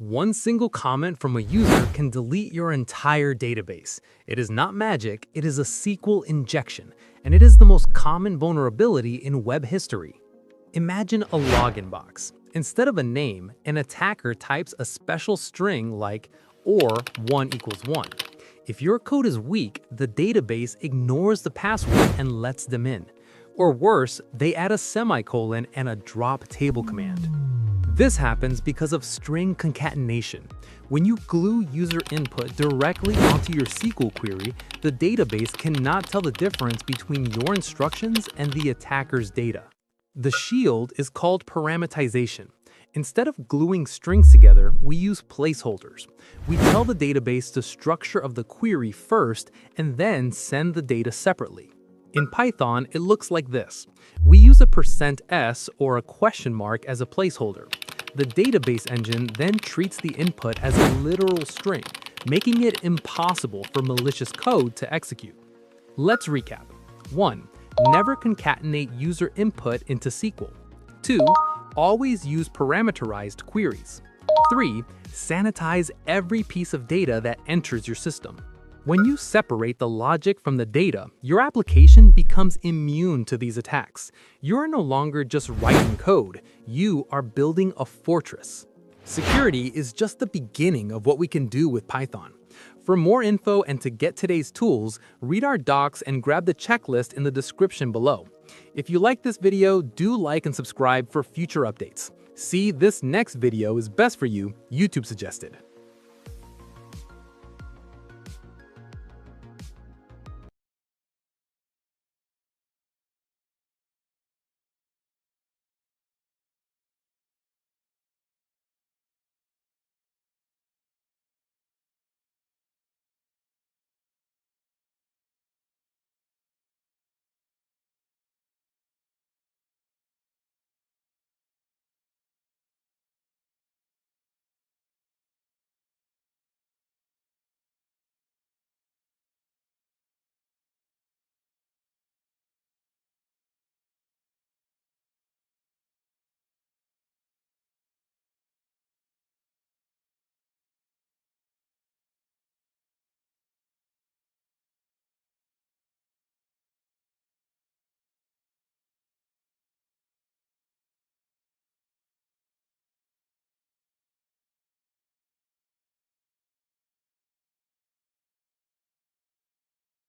One single comment from a user can delete your entire database. It is not magic, it is a SQL injection, and it is the most common vulnerability in web history. Imagine a login box. Instead of a name, an attacker types a special string like or 1 equals 1. If your code is weak, the database ignores the password and lets them in. Or worse, they add a semicolon and a drop table command. This happens because of string concatenation. When you glue user input directly onto your SQL query, the database cannot tell the difference between your instructions and the attacker's data. The shield is called parameterization. Instead of gluing strings together, we use placeholders. We tell the database the structure of the query first and then send the data separately. In Python, it looks like this. We use a %s or a question mark as a placeholder. The database engine then treats the input as a literal string, making it impossible for malicious code to execute. Let's recap. 1. Never concatenate user input into SQL. 2. Always use parameterized queries. 3. Sanitize every piece of data that enters your system. When you separate the logic from the data, your application becomes immune to these attacks. You are no longer just writing code, you are building a fortress. Security is just the beginning of what we can do with Python. For more info and to get today's tools, read our docs and grab the checklist in the description below. If you like this video, do like and subscribe for future updates. See, this next video is best for you, YouTube suggested.